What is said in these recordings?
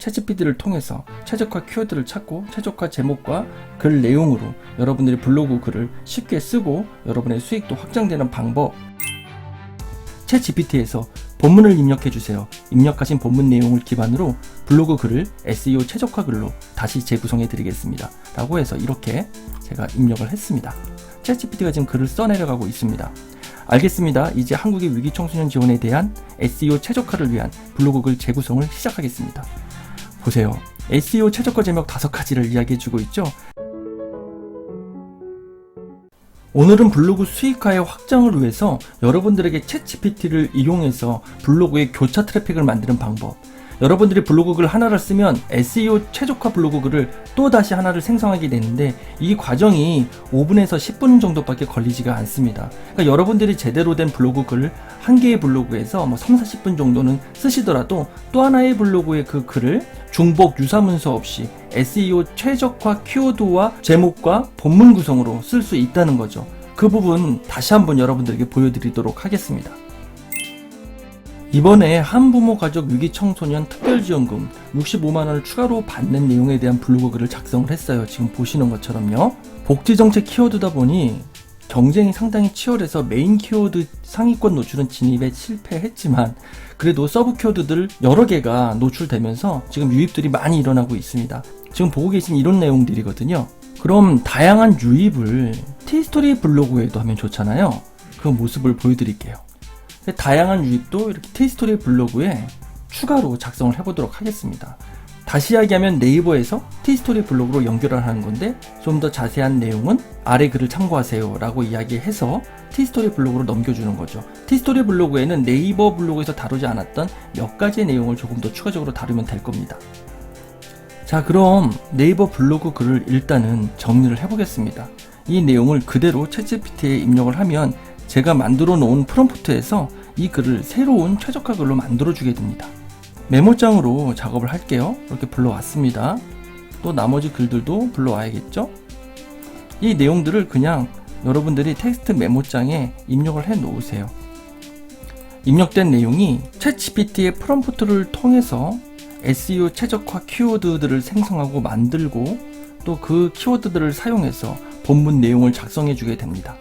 챗GPT를 통해서 최적화 키워드를 찾고 최적화 제목과 글 내용으로 여러분들이 블로그 글을 쉽게 쓰고 여러분의 수익도 확장되는 방법. 챗GPT에서 본문을 입력해주세요. 입력하신 본문 내용을 기반으로 블로그 글을 SEO 최적화 글로 다시 재구성해 드리겠습니다 라고 해서 이렇게 제가 입력을 했습니다. 챗GPT가 지금 글을 써내려가고 있습니다. 알겠습니다. 이제 한국의 위기 청소년 지원에 대한 SEO 최적화를 위한 블로그 글 재구성을 시작하겠습니다. 보세요. SEO 최적화 제목 5가지를 이야기해주고 있죠. 오늘은 블로그 수익화의 확장을 위해서 여러분들에게 챗GPT를 이용해서 블로그에 교차 트래픽을 만드는 방법, 여러분들이 블로그 글 하나를 쓰면 SEO 최적화 블로그 글을 또 다시 하나를 생성하게 되는데 이 과정이 5분에서 10분 정도밖에 걸리지가 않습니다. 그러니까 여러분들이 제대로 된 블로그 글을 한 개의 블로그에서 3, 40분 정도는 쓰시더라도 또 하나의 블로그의 그 글을 중복 유사 문서 없이 SEO 최적화 키워드와 제목과 본문 구성으로 쓸 수 있다는 거죠. 그 부분 다시 한번 여러분들에게 보여드리도록 하겠습니다. 이번에 한부모 가족 위기 청소년 특별지원금 65만원을 추가로 받는 내용에 대한 블로그 글을 작성을 했어요. 지금 보시는 것처럼요. 복지정책 키워드다 보니 경쟁이 상당히 치열해서 메인 키워드 상위권 노출은 진입에 실패했지만 그래도 서브 키워드들 여러 개가 노출되면서 지금 유입들이 많이 일어나고 있습니다. 지금 보고 계신 이런 내용들이거든요. 그럼 다양한 유입을 티스토리 블로그에도 하면 좋잖아요. 그 모습을 보여드릴게요. 다양한 유입도 이렇게 티스토리 블로그에 추가로 작성을 해보도록 하겠습니다. 다시 이야기하면 네이버에서 티스토리 블로그로 연결을 하는 건데 좀 더 자세한 내용은 아래 글을 참고하세요 라고 이야기해서 티스토리 블로그로 넘겨주는 거죠. 티스토리 블로그에는 네이버 블로그에서 다루지 않았던 몇 가지의 내용을 조금 더 추가적으로 다루면 될 겁니다. 자, 그럼 네이버 블로그 글을 일단은 정리를 해보겠습니다. 이 내용을 그대로 챗GPT에 입력을 하면 제가 만들어 놓은 프롬프트에서 이 글을 새로운 최적화 글로 만들어 주게 됩니다. 메모장으로 작업을 할게요. 이렇게 불러왔습니다. 또 나머지 글들도 불러와야겠죠? 이 내용들을 그냥 여러분들이 텍스트 메모장에 입력을 해 놓으세요. 입력된 내용이 챗GPT의 프롬프트를 통해서 SEO 최적화 키워드들을 생성하고 만들고 또 그 키워드들을 사용해서 본문 내용을 작성해 주게 됩니다.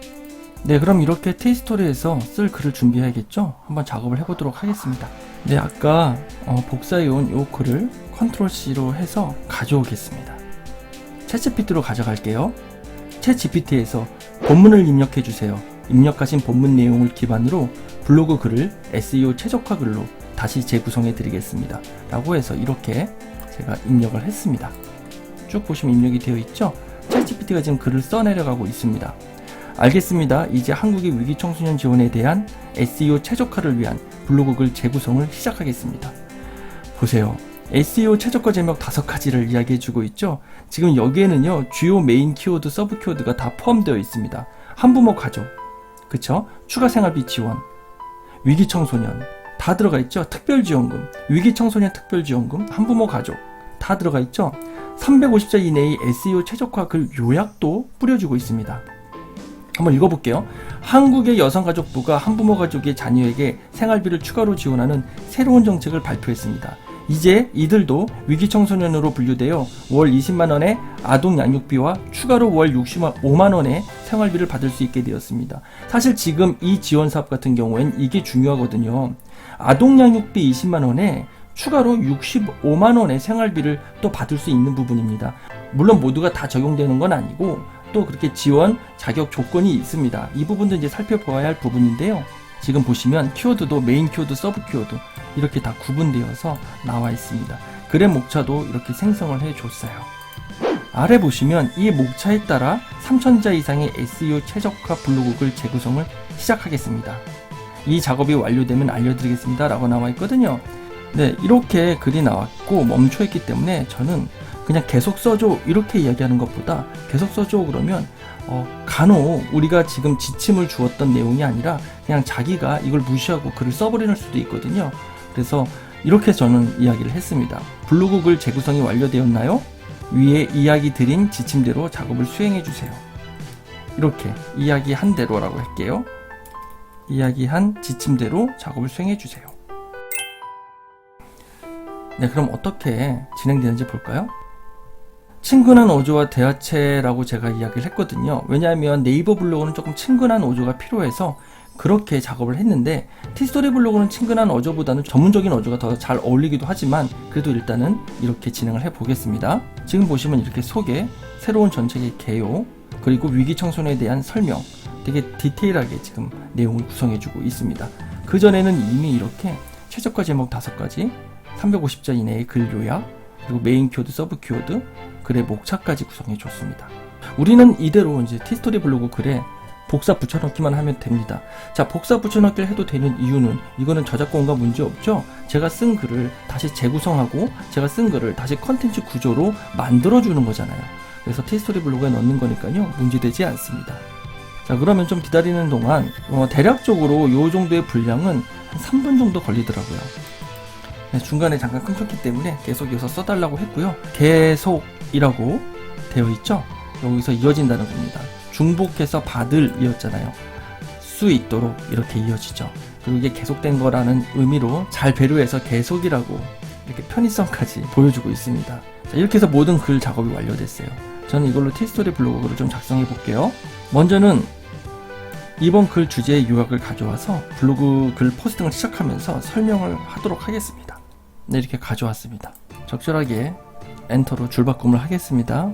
네, 그럼 이렇게 티스토리에서 쓸 글을 준비해야겠죠? 한번 작업을 해보도록 하겠습니다. 네, 아까 복사해온 이 글을 컨트롤 C로 해서 가져오겠습니다. 챗GPT로 가져갈게요. 챗GPT에서 본문을 입력해주세요. 입력하신 본문 내용을 기반으로 블로그 글을 SEO 최적화 글로 다시 재구성해 드리겠습니다 라고 해서 이렇게 제가 입력을 했습니다. 쭉 보시면 입력이 되어 있죠? 챗GPT가 지금 글을 써내려가고 있습니다. 알겠습니다. 이제 한국의 위기 청소년 지원에 대한 SEO 최적화를 위한 블로그 글 재구성을 시작하겠습니다. 보세요. SEO 최적화 제목 5가지를 이야기해주고 있죠. 지금 여기에는요, 주요 메인 키워드, 서브 키워드가 다 포함되어 있습니다. 한부모 가족, 그쵸? 추가 생활비 지원, 위기 청소년 다 들어가 있죠. 특별지원금, 위기 청소년 특별지원금, 한부모 가족 다 들어가 있죠. 350자 이내의 SEO 최적화 글 요약도 뿌려주고 있습니다. 한번 읽어볼게요. 한국의 여성가족부가 한부모 가족의 자녀에게 생활비를 추가로 지원하는 새로운 정책을 발표했습니다. 이제 이들도 위기청소년으로 분류되어 월 20만원의 아동 양육비와 추가로 월 65만원의 생활비를 받을 수 있게 되었습니다. 사실 지금 이 지원사업 같은 경우엔 이게 중요하거든요. 아동 양육비 20만원에 추가로 65만원의 생활비를 또 받을 수 있는 부분입니다. 물론 모두가 다 적용되는 건 아니고 또 그렇게 지원 자격 조건이 있습니다. 이 부분도 이제 살펴보아야 할 부분인데요. 지금 보시면 키워드도 메인 키워드, 서브 키워드 이렇게 다 구분되어서 나와 있습니다. 글의 목차도 이렇게 생성을 해줬어요. 아래 보시면 이 목차에 따라 3,000자 이상의 SEO 최적화 블로그 글 재구성을 시작하겠습니다. 이 작업이 완료되면 알려드리겠습니다 라고 나와 있거든요. 네, 이렇게 글이 나왔고 멈춰있기 때문에 저는 그냥 계속 써줘 이렇게 이야기하는 것보다 계속 써줘 그러면 간혹 우리가 지금 지침을 주었던 내용이 아니라 그냥 자기가 이걸 무시하고 글을 써버리는 수도 있거든요. 그래서 이렇게 저는 이야기를 했습니다. 블로그 글 재구성이 완료되었나요? 위에 이야기 드린 지침대로 작업을 수행해 주세요. 이렇게 이야기한 대로라고 할게요. 이야기한 지침대로 작업을 수행해 주세요. 네, 그럼 어떻게 진행되는지 볼까요? 친근한 어조와 대화체라고 제가 이야기를 했거든요. 왜냐하면 네이버 블로그는 조금 친근한 어조가 필요해서 그렇게 작업을 했는데, 티스토리 블로그는 친근한 어조보다는 전문적인 어조가 더 잘 어울리기도 하지만 그래도 일단은 이렇게 진행을 해 보겠습니다. 지금 보시면 이렇게 소개, 새로운 전체의 개요, 그리고 위기 청소년에 대한 설명, 되게 디테일하게 지금 내용을 구성해 주고 있습니다. 그 전에는 이미 이렇게 최저가 제목 5가지, 350자 이내의 글 요약, 그리고 메인 키워드, 서브 키워드, 글의 목차까지 구성해 줬습니다. 우리는 이대로 이제 티스토리 블로그 글에 복사 붙여넣기만 하면 됩니다. 자, 복사 붙여넣기를 해도 되는 이유는, 이거는 저작권과 문제 없죠? 제가 쓴 글을 다시 재구성하고 제가 쓴 글을 다시 컨텐츠 구조로 만들어주는 거잖아요. 그래서 티스토리 블로그에 넣는 거니까요, 문제되지 않습니다. 자, 그러면 좀 기다리는 동안 대략적으로 이 정도의 분량은 한 3분 정도 걸리더라고요. 네, 중간에 잠깐 끊겼기 때문에 계속 이어서 써달라고 했고요. 계속이라고 되어 있죠? 여기서 이어진다는 겁니다. 중복해서 받을 이었잖아요. 수 있도록 이렇게 이어지죠. 그리고 이게 계속된 거라는 의미로 잘 배려해서 계속이라고 이렇게 편의성까지 보여주고 있습니다. 자, 이렇게 해서 모든 글 작업이 완료됐어요. 저는 이걸로 티스토리 블로그를 좀 작성해 볼게요. 먼저는 이번 글 주제의 요약을 가져와서 블로그 글 포스팅을 시작하면서 설명을 하도록 하겠습니다. 네, 이렇게 가져왔습니다. 적절하게 엔터로 줄바꿈을 하겠습니다.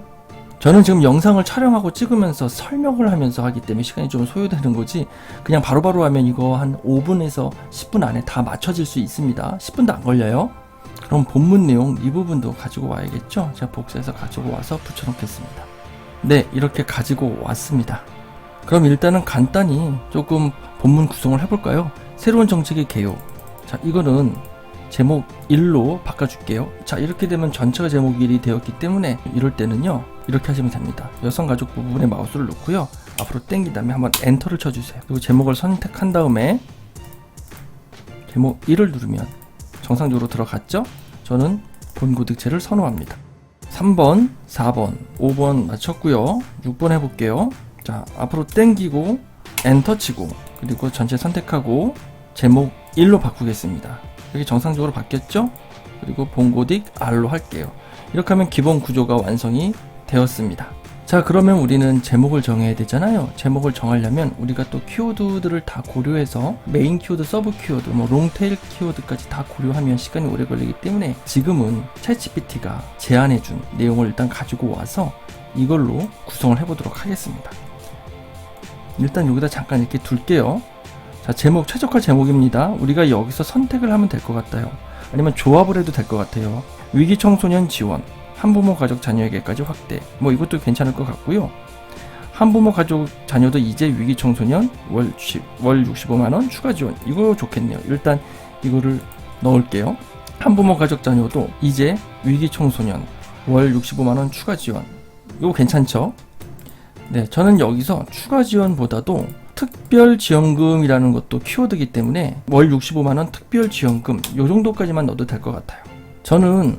저는 지금 영상을 촬영하고 찍으면서 설명을 하면서 하기 때문에 시간이 좀 소요되는 거지, 그냥 바로바로 하면 이거 한 5분에서 10분 안에 다 맞춰질 수 있습니다. 10분도 안 걸려요. 그럼 본문 내용 이 부분도 가지고 와야겠죠? 제가 복사해서 가지고 와서 붙여놓겠습니다. 네, 이렇게 가지고 왔습니다. 그럼 일단은 간단히 조금 본문 구성을 해볼까요? 새로운 정책의 개요. 자, 이거는 제목 1로 바꿔줄게요. 자, 이렇게 되면 전체가 제목 1이 되었기 때문에 이럴 때는요, 이렇게 하시면 됩니다. 여성가족 부분에 마우스를 놓고요, 앞으로 당긴 다음에 한번 엔터를 쳐주세요. 그리고 제목을 선택한 다음에 제목 1을 누르면 정상적으로 들어갔죠? 저는 본고득체를 선호합니다. 3번, 4번, 5번 맞췄고요. 6번 해볼게요. 자, 앞으로 당기고 엔터 치고 그리고 전체 선택하고 제목 1로 바꾸겠습니다. 이렇게 정상적으로 바뀌었죠? 그리고 본고딕 R로 할게요. 이렇게 하면 기본 구조가 완성이 되었습니다. 자, 그러면 우리는 제목을 정해야 되잖아요. 제목을 정하려면 우리가 또 키워드들을 다 고려해서 메인 키워드, 서브 키워드, 롱테일 키워드까지 다 고려하면 시간이 오래 걸리기 때문에 지금은 챗GPT가 제안해준 내용을 일단 가지고 와서 이걸로 구성을 해보도록 하겠습니다. 일단 여기다 잠깐 이렇게 둘게요. 자, 제목, 최적화 제목입니다. 우리가 여기서 선택을 하면 될 것 같아요. 아니면 조합을 해도 될 것 같아요. 위기 청소년 지원, 한부모 가족 자녀에게까지 확대, 이것도 괜찮을 것 같고요. 한부모 가족 자녀도 이제 위기 청소년 월 65만원 추가 지원, 이거 좋겠네요. 일단 이거를 넣을게요. 한부모 가족 자녀도 이제 위기 청소년 월 65만원 추가 지원, 이거 괜찮죠? 네, 저는 여기서 추가 지원보다도 특별지원금이라는 것도 키워드이기 때문에 월 65만원 특별지원금 이 정도까지만 넣어도 될 것 같아요. 저는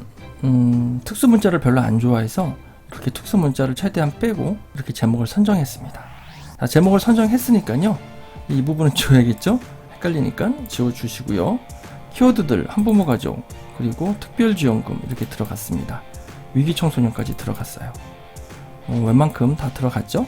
특수문자를 별로 안 좋아해서 이렇게 특수문자를 최대한 빼고 이렇게 제목을 선정했습니다. 자, 제목을 선정했으니까요, 이 부분은 지워야겠죠? 헷갈리니까 지워주시고요. 키워드들 한부모 가족 그리고 특별지원금 이렇게 들어갔습니다. 위기청소년까지 들어갔어요. 웬만큼 다 들어갔죠?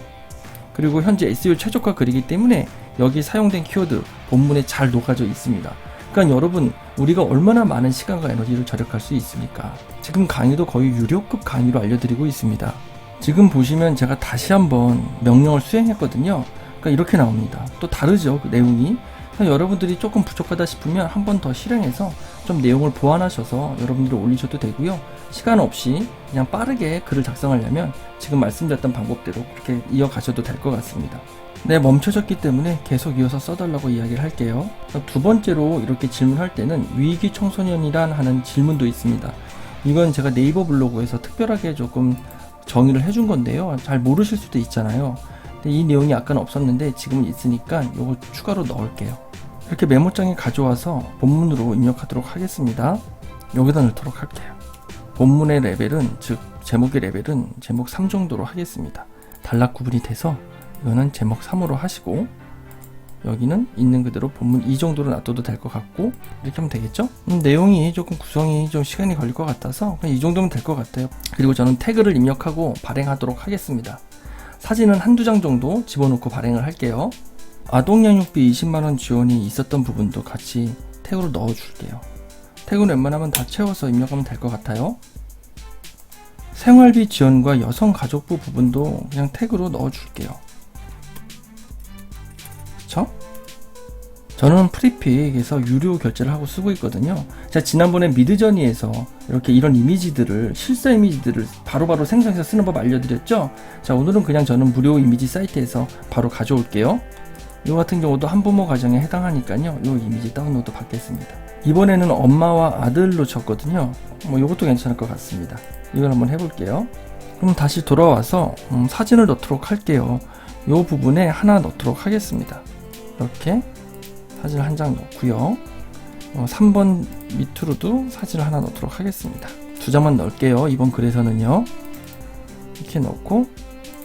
그리고 현재 SEO 최저가 글이기 때문에 여기 사용된 키워드 본문에 잘 녹아져 있습니다. 그러니까 여러분, 우리가 얼마나 많은 시간과 에너지를 절약할 수 있습니까? 지금 강의도 거의 유료급 강의로 알려드리고 있습니다. 지금 보시면 제가 다시 한번 명령을 수행했거든요. 그러니까 이렇게 나옵니다. 또 다르죠, 그 내용이. 여러분들이 조금 부족하다 싶으면 한 번 더 실행해서 좀 내용을 보완하셔서 여러분들이 올리셔도 되고요. 시간 없이 그냥 빠르게 글을 작성하려면 지금 말씀드렸던 방법대로 그렇게 이어가셔도 될 것 같습니다. 네, 멈춰졌기 때문에 계속 이어서 써달라고 이야기를 할게요. 두 번째로 이렇게 질문할 때는 위기 청소년이란 하는 질문도 있습니다. 이건 제가 네이버 블로그에서 특별하게 조금 정의를 해준 건데요. 잘 모르실 수도 있잖아요. 근데 이 내용이 아까는 없었는데 지금은 있으니까 이거 추가로 넣을게요. 이렇게 메모장에 가져와서 본문으로 입력하도록 하겠습니다. 여기다 넣도록 할게요. 본문의 레벨은, 즉 제목의 레벨은 제목 3 정도로 하겠습니다. 단락 구분이 돼서 이거는 제목 3으로 하시고, 여기는 있는 그대로 본문 이 정도로 놔둬도 될 것 같고, 이렇게 하면 되겠죠? 내용이 조금 구성이 좀 시간이 걸릴 것 같아서 그냥 이 정도면 될 것 같아요. 그리고 저는 태그를 입력하고 발행하도록 하겠습니다. 사진은 한두 장 정도 집어넣고 발행을 할게요. 아동양육비 20만원 지원이 있었던 부분도 같이 태그로 넣어줄게요. 태그는 웬만하면 다 채워서 입력하면 될 것 같아요. 생활비 지원과 여성가족부 부분도 그냥 태그로 넣어줄게요. 그쵸? 저는 프리픽에서 유료 결제를 하고 쓰고 있거든요. 제가 지난번에 미드저니에서 이렇게 이런 이미지들을, 실사 이미지들을 바로바로 생성해서 쓰는 법 알려드렸죠? 자, 오늘은 그냥 저는 무료 이미지 사이트에서 바로 가져올게요. 이거 같은 경우도 한부모 가정에 해당하니까요. 이 이미지 다운로드 받겠습니다. 이번에는 엄마와 아들로 쳤거든요. 이것도 괜찮을 것 같습니다. 이걸 한번 해볼게요. 그럼 다시 돌아와서 사진을 넣도록 할게요. 이 부분에 하나 넣도록 하겠습니다. 이렇게 사진을 한 장 넣고요. 3번 밑으로도 사진을 하나 넣도록 하겠습니다. 두 장만 넣을게요. 이번 글에서는요. 이렇게 넣고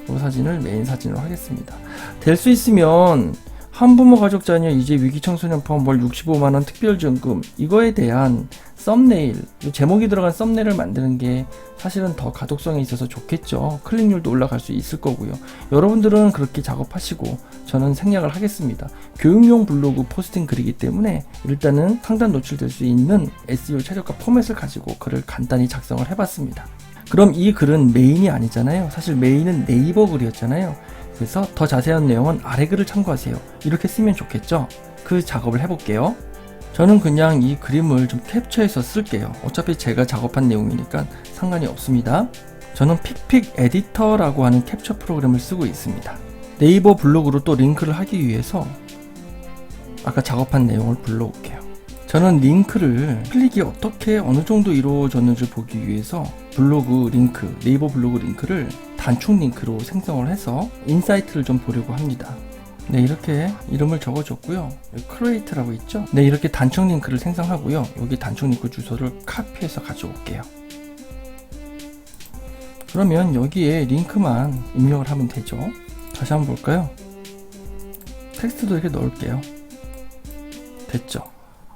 이 사진을 메인 사진으로 하겠습니다. 될 수 있으면 한부모 가족 자녀 이제 위기 청소년 포함 월 65만원 특별지원금, 이거에 대한 썸네일, 제목이 들어간 썸네일을 만드는 게 사실은 더 가독성에 있어서 좋겠죠. 클릭률도 올라갈 수 있을 거고요. 여러분들은 그렇게 작업하시고 저는 생략을 하겠습니다. 교육용 블로그 포스팅 글이기 때문에 일단은 상단 노출될 수 있는 SEO 최저가 포맷을 가지고 글을 간단히 작성을 해봤습니다. 그럼 이 글은 메인이 아니잖아요. 사실 메인은 네이버 글이었잖아요. 그래서 더 자세한 내용은 아래 글을 참고하세요. 이렇게 쓰면 좋겠죠? 그 작업을 해볼게요. 저는 그냥 이 그림을 좀 캡처해서 쓸게요. 어차피 제가 작업한 내용이니까 상관이 없습니다. 저는 픽픽 에디터라고 하는 캡처 프로그램을 쓰고 있습니다. 네이버 블로그로 또 링크를 하기 위해서 아까 작업한 내용을 불러올게요. 저는 링크를 클릭이 어떻게 어느 정도 이루어졌는지 보기 위해서 블로그 링크, 네이버 블로그 링크를 단축 링크로 생성을 해서 인사이트를 좀 보려고 합니다. 네, 이렇게 이름을 적어줬고요. 크리에이트라고 있죠? 네, 이렇게 단축 링크를 생성하고요. 여기 단축 링크 주소를 카피해서 가져올게요. 그러면 여기에 링크만 입력을 하면 되죠. 다시 한번 볼까요? 텍스트도 이렇게 넣을게요. 됐죠?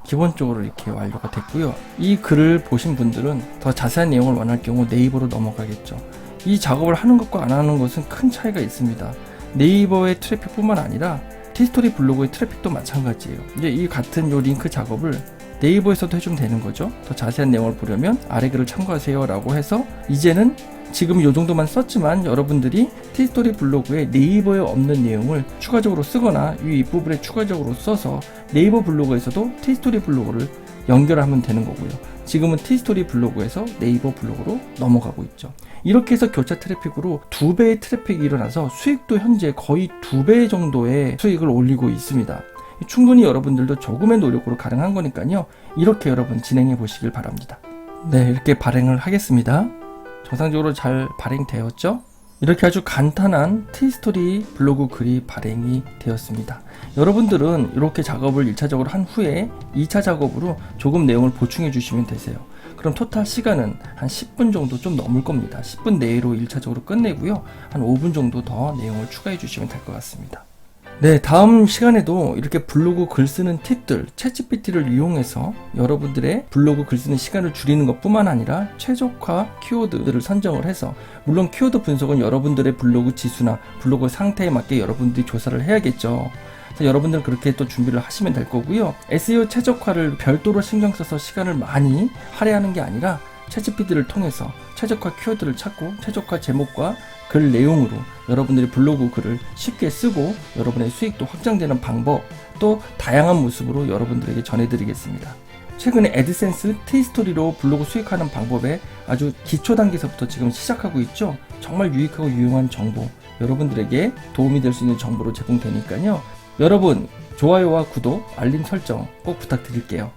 기본적으로 이렇게 완료가 됐고요. 이 글을 보신 분들은 더 자세한 내용을 원할 경우 네이버로 넘어가겠죠. 이 작업을 하는 것과 안 하는 것은 큰 차이가 있습니다. 네이버의 트래픽뿐만 아니라 티스토리 블로그의 트래픽도 마찬가지예요. 이제 이 같은 요 링크 작업을 네이버에서도 해주면 되는 거죠. 더 자세한 내용을 보려면 아래 글을 참고하세요 라고 해서 이제는 지금 요 정도만 썼지만 여러분들이 티스토리 블로그에 네이버에 없는 내용을 추가적으로 쓰거나 이 윗부분에 추가적으로 써서 네이버 블로그에서도 티스토리 블로그를 연결하면 되는 거고요. 지금은 티스토리 블로그에서 네이버 블로그로 넘어가고 있죠. 이렇게 해서 교차 트래픽으로 2배의 트래픽이 일어나서 수익도 현재 거의 2배 정도의 수익을 올리고 있습니다. 충분히 여러분들도 조금의 노력으로 가능한 거니까요. 이렇게 여러분 진행해 보시길 바랍니다. 네, 이렇게 발행을 하겠습니다. 정상적으로 잘 발행되었죠? 이렇게 아주 간단한 티스토리 블로그 글이 발행이 되었습니다. 여러분들은 이렇게 작업을 1차적으로 한 후에 2차 작업으로 조금 내용을 보충해 주시면 되세요. 그럼 토탈 시간은 한 10분 정도 좀 넘을 겁니다. 10분 내로 1차적으로 끝내고요. 한 5분 정도 더 내용을 추가해 주시면 될 것 같습니다. 네, 다음 시간에도 이렇게 블로그 글 쓰는 팁들, 챗GPT를 이용해서 여러분들의 블로그 글 쓰는 시간을 줄이는 것뿐만 아니라 최적화 키워드들을 선정을 해서, 물론 키워드 분석은 여러분들의 블로그 지수나 블로그 상태에 맞게 여러분들이 조사를 해야겠죠. 그래서 여러분들은 그렇게 또 준비를 하시면 될 거고요. SEO 최적화를 별도로 신경 써서 시간을 많이 할애하는 게 아니라 챗GPT를 통해서 최적화 키워드를 찾고 최적화 제목과 글 내용으로 여러분들이 블로그 글을 쉽게 쓰고 여러분의 수익도 확장되는 방법, 또 다양한 모습으로 여러분들에게 전해드리겠습니다. 최근에 애드센스 티스토리로 블로그 수익하는 방법에 아주 기초 단계에서부터 지금 시작하고 있죠. 정말 유익하고 유용한 정보, 여러분들에게 도움이 될 수 있는 정보로 제공되니까요. 여러분, 좋아요와 구독, 알림 설정 꼭 부탁드릴게요.